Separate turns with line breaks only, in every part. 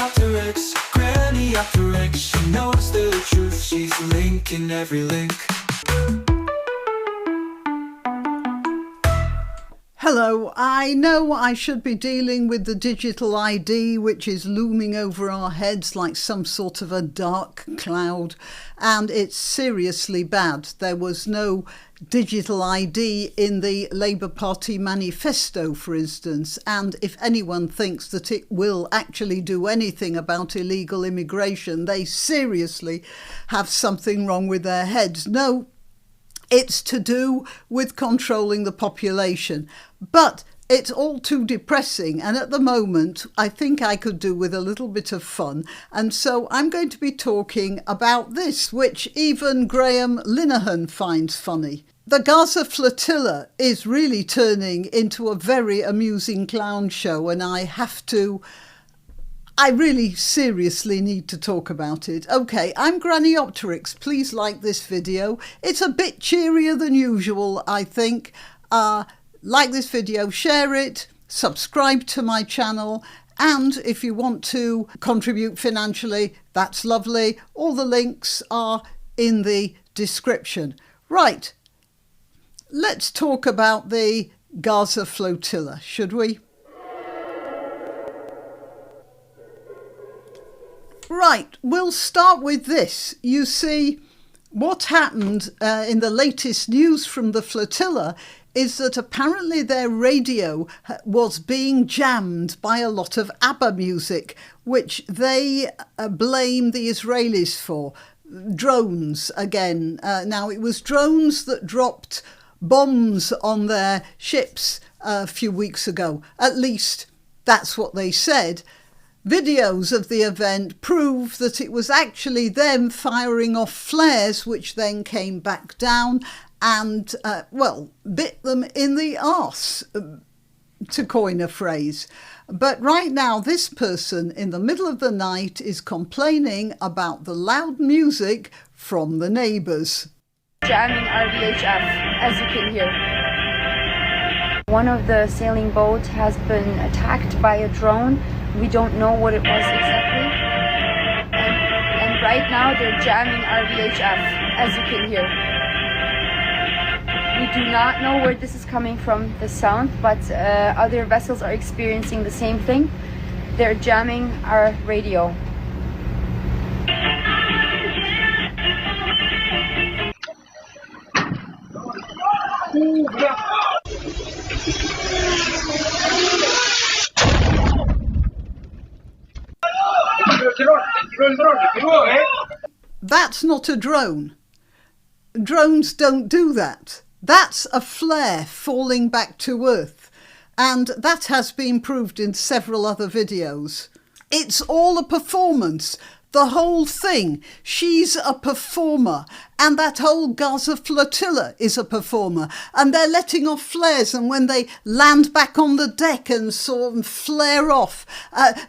granniopteryx, granniopteryx. She knows the truth, she's linking every link.
Hello, I know I should be dealing with the digital ID which is looming over our heads like some sort of a dark cloud, and it's seriously bad. There was no digital ID in the Labour Party manifesto, for instance, and if anyone thinks that it will actually do anything about illegal immigration, they seriously have something wrong with their heads. No, it's to do with controlling the population. But it's all too depressing, and at the moment I think I could do with a little bit of fun, and so I'm going to be talking about this, which even Graham Linehan finds funny. The Gaza Flotilla is really turning into a very amusing clown show, and I really seriously need to talk about it. Okay, I'm Granniopteryx. Please like this video. It's a bit cheerier than usual, I think. Like this video, share it, subscribe to my channel, and if you want to contribute financially, that's lovely. All the links are in the description. Right, let's talk about the Gaza Flotilla, should we? Right, we'll start with this. You see, what happened in the latest news from the flotilla is that apparently their radio was being jammed by a lot of ABBA music, which they blame the Israelis for. Drones again. Now, it was drones that dropped bombs on their ships a few weeks ago. At least that's what they said. Videos of the event prove that it was actually them firing off flares, which then came back down and, bit them in the arse, to coin a phrase. But right now, this person in the middle of the night is complaining about the loud music from the neighbours.
Jamming our VHF, as you can hear. One of the sailing boats has been attacked by a drone. We don't know what it was exactly. And right now they're jamming our VHF, as you can hear. We do not know where this is coming from, the sound, but other vessels are experiencing the same thing. They're jamming our radio.
That's not a drone. Drones don't do that. That's a flare falling back to Earth. And that has been proved in several other videos. It's all a performance. The whole thing. She's a performer. And that whole Gaza flotilla is a performer. And they're letting off flares. And when they land back on the deck and sort of flare off,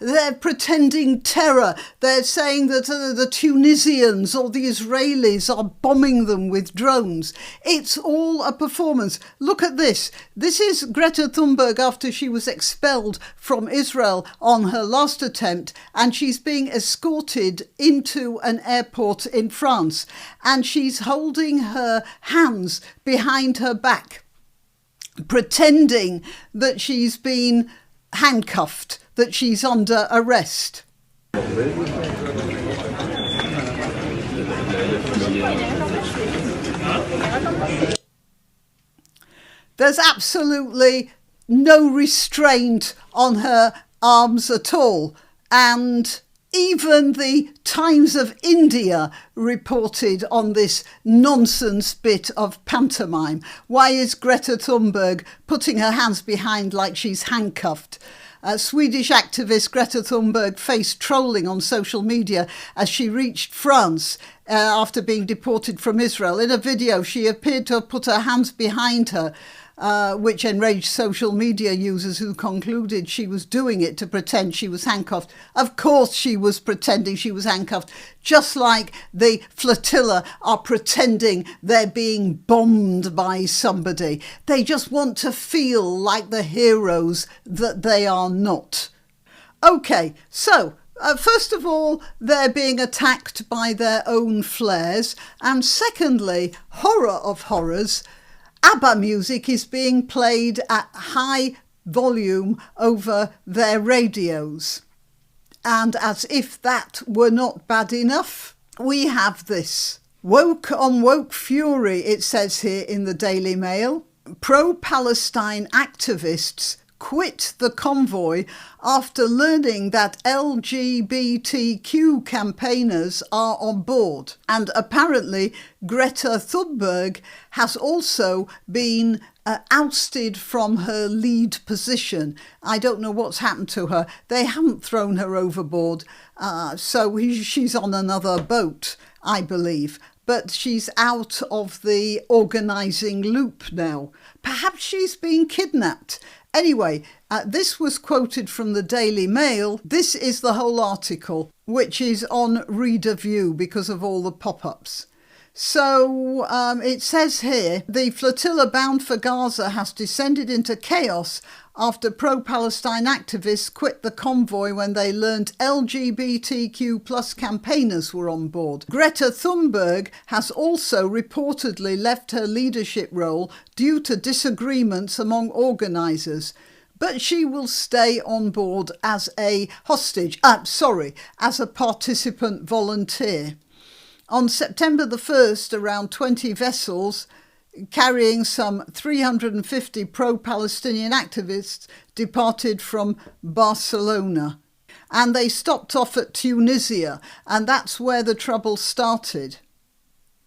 they're pretending terror. They're saying that the Tunisians or the Israelis are bombing them with drones. It's all a performance. Look at this. This is Greta Thunberg after she was expelled from Israel on her last attempt. And she's being escorted into an airport in France. And she's holding her hands behind her back, pretending that she's been handcuffed, that she's under arrest. There's absolutely no restraint on her arms at all, and even the Times of India reported on this nonsense bit of pantomime. Why is Greta Thunberg putting her hands behind like she's handcuffed? Swedish activist Greta Thunberg faced trolling on social media as she reached France after being deported from Israel. In a video, she appeared to have put her hands behind her, which enraged social media users who concluded she was doing it to pretend she was handcuffed. Of course she was pretending she was handcuffed, just like the flotilla are pretending they're being bombed by somebody. They just want to feel like the heroes that they are not. Okay, so First of all, they're being attacked by their own flares. And secondly, horror of horrors, ABBA music is being played at high volume over their radios. And as if that were not bad enough, we have this. Woke on woke fury, it says here in the Daily Mail. Pro-Palestine activists quit the convoy after learning that LGBTQ campaigners are on board. And apparently Greta Thunberg has also been ousted from her lead position. I don't know what's happened to her. They haven't thrown her overboard, so she's on another boat, I believe. But she's out of the organising loop now. Perhaps she's been kidnapped. Anyway, this was quoted from the Daily Mail. This is the whole article, which is on Reader View because of all the pop-ups. So it says here, the flotilla bound for Gaza has descended into chaos after pro-Palestine activists quit the convoy when they learnt LGBTQ plus campaigners were on board. Greta Thunberg has also reportedly left her leadership role due to disagreements among organisers, but she will stay on board as a hostage, as a participant volunteer. On September the 1st, around 20 vessels carrying some 350 pro-Palestinian activists departed from Barcelona. And they stopped off at Tunisia, and that's where the trouble started.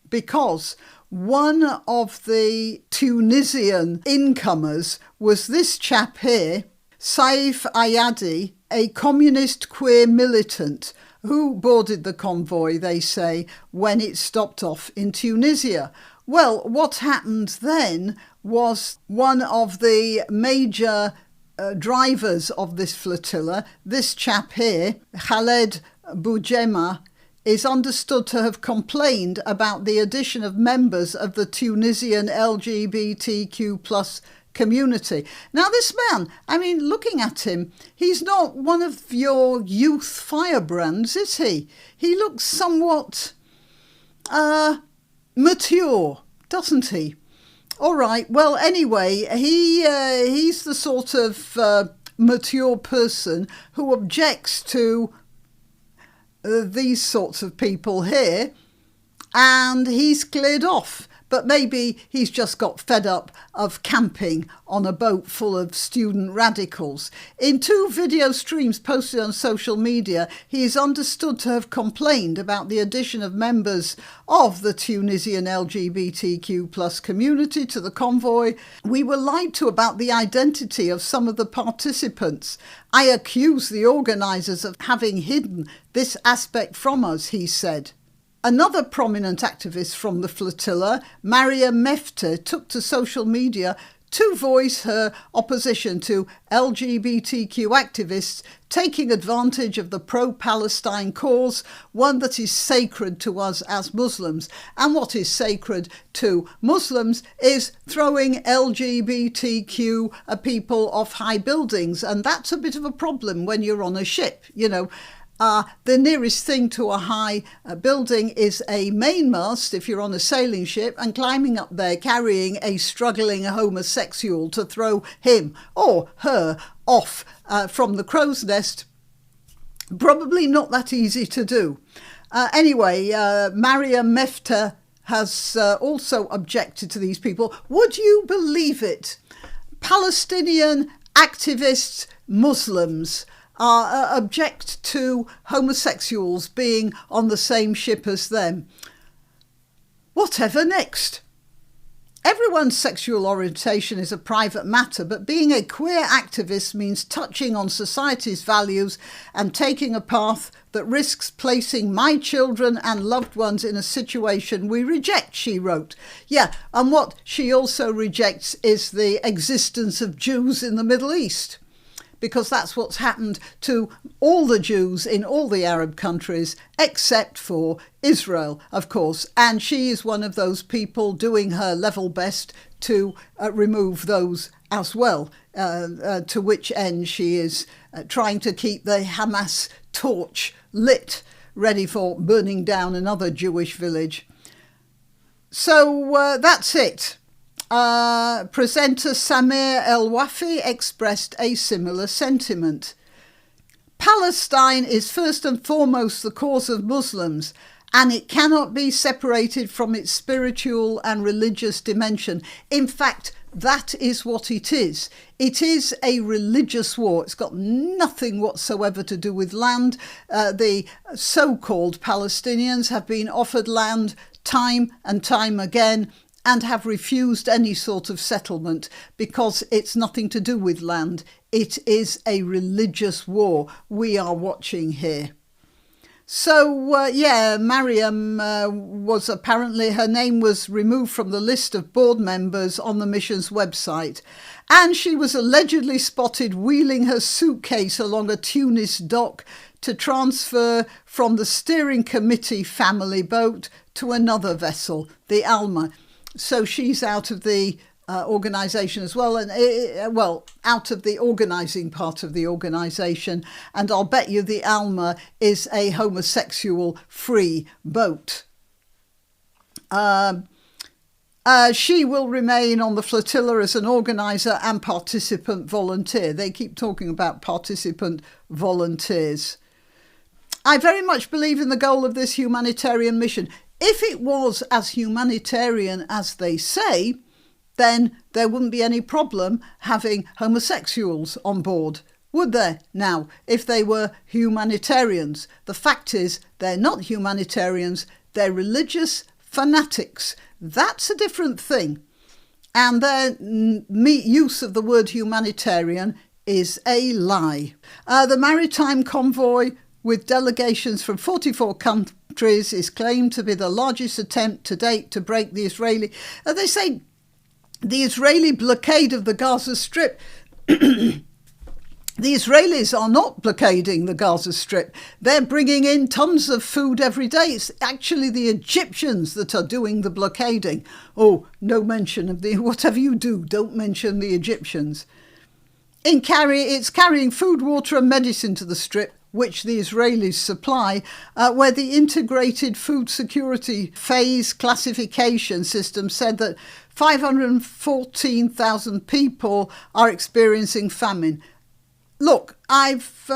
Because one of the Tunisian incomers was this chap here, Saif Ayadi, a communist queer militant who boarded the convoy, they say, when it stopped off in Tunisia. Well, what happened then was one of the major drivers of this flotilla, this chap here, Khaled Boujema, is understood to have complained about the addition of members of the Tunisian LGBTQ plus community. Now this man, I mean, looking at him, he's not one of your youth firebrands, is he? He looks somewhat mature, doesn't he? All right, well, anyway, he's the sort of mature person who objects to these sorts of people here, and he's cleared off. But maybe he's just got fed up of camping on a boat full of student radicals. In 2 video streams posted on social media, he is understood to have complained about the addition of members of the Tunisian LGBTQ plus community to the convoy. We were lied to about the identity of some of the participants. I accuse the organisers of having hidden this aspect from us, he said. Another prominent activist from the flotilla, Maria Mefta, took to social media to voice her opposition to LGBTQ activists taking advantage of the pro-Palestine cause, one that is sacred to us as Muslims. And what is sacred to Muslims is throwing LGBTQ people off high buildings. And that's a bit of a problem when you're on a ship, you know. The nearest thing to a high building is a mainmast if you're on a sailing ship, and climbing up there carrying a struggling homosexual to throw him or her off from the crow's nest, probably not that easy to do. Anyway, Maria Mefta has also objected to these people. Would you believe it? Palestinian activists, Muslims, object to homosexuals being on the same ship as them. Whatever next? Everyone's sexual orientation is a private matter, but being a queer activist means touching on society's values and taking a path that risks placing my children and loved ones in a situation we reject, she wrote. Yeah, and what she also rejects is the existence of Jews in the Middle East, because that's what's happened to all the Jews in all the Arab countries, except for Israel, of course. And she is one of those people doing her level best to remove those as well. to which end she is trying to keep the Hamas torch lit, ready for burning down another Jewish village. So that's it. Presenter Samir El-Wafi expressed a similar sentiment. Palestine is first and foremost the cause of Muslims, and it cannot be separated from its spiritual and religious dimension. In fact, that is what it is. It is a religious war. It's got nothing whatsoever to do with land. The so-called Palestinians have been offered land time and time again and have refused any sort of settlement because it's nothing to do with land. It is a religious war we are watching here. So, Mariam was apparently, her name was removed from the list of board members on the mission's website. And she was allegedly spotted wheeling her suitcase along a Tunis dock to transfer from the steering committee family boat to another vessel, the Alma. So she's out of the organisation as well, and out of the organising part of the organisation. And I'll bet you the Alma is a homosexual-free boat. She will remain on the flotilla as an organiser and participant volunteer. They keep talking about participant volunteers. I very much believe in the goal of this humanitarian mission. If it was as humanitarian as they say, then there wouldn't be any problem having homosexuals on board, would there? Now, if they were humanitarians. The fact is, they're not humanitarians, they're religious fanatics. That's a different thing. And their use of the word humanitarian is a lie. The maritime convoy with delegations from 44 countries is claimed to be the largest attempt to date to break the Israeli... they say the Israeli blockade of the Gaza Strip. The Israelis are not blockading the Gaza Strip. They're bringing in tons of food every day. It's actually the Egyptians that are doing the blockading. Oh, no mention of the... Whatever you do, don't mention the Egyptians. It's carrying food, water and medicine to the Strip, which the Israelis supply, where the integrated food security phase classification system said that 514,000 people are experiencing famine. Look, I've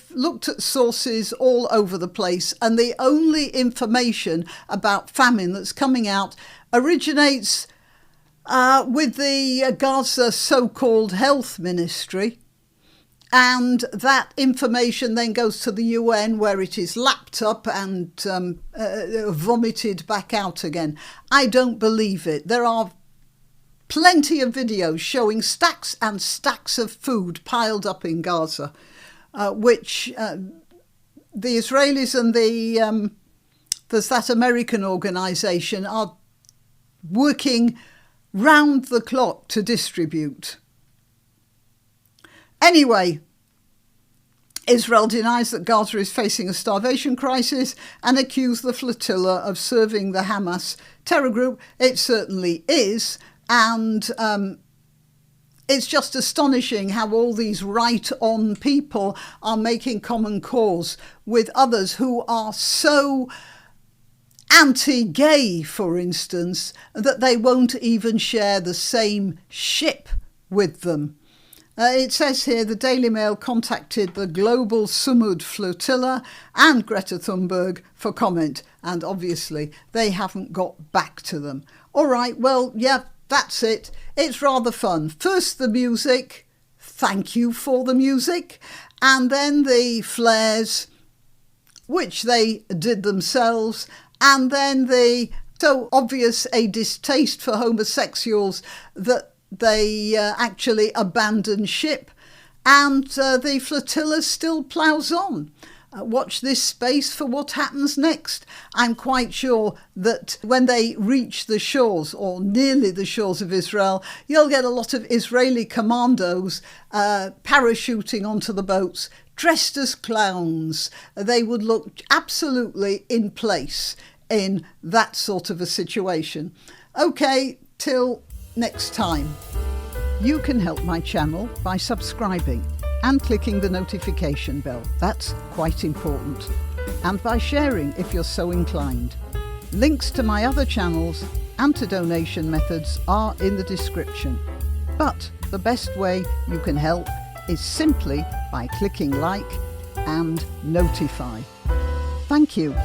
looked at sources all over the place, and the only information about famine that's coming out originates with the Gaza so-called health ministry. And that information then goes to the UN, where it is lapped up and vomited back out again. I don't believe it. There are plenty of videos showing stacks and stacks of food piled up in Gaza, which the Israelis and there's that American organisation are working round the clock to distribute. Anyway, Israel denies that Gaza is facing a starvation crisis and accused the flotilla of serving the Hamas terror group. It certainly is. And it's just astonishing how all these right-on people are making common cause with others who are so anti-gay, for instance, that they won't even share the same ship with them. It says here the Daily Mail contacted the Global Sumud Flotilla and Greta Thunberg for comment, and obviously they haven't got back to them. All right, well, yeah, that's it. It's rather fun. First the music, thank you for the music, and then the flares, which they did themselves, and then the so obvious a distaste for homosexuals that they actually abandon ship, and the flotilla still ploughs on. Watch this space for what happens next. I'm quite sure that when they reach the shores, or nearly the shores of Israel, you'll get a lot of Israeli commandos parachuting onto the boats, dressed as clowns. They would look absolutely in place in that sort of a situation. Okay, till next time. You can help my channel by subscribing and clicking the notification bell. That's quite important. And by sharing if you're so inclined. Links to my other channels and to donation methods are in the description. But the best way you can help is simply by clicking like and notify. Thank you.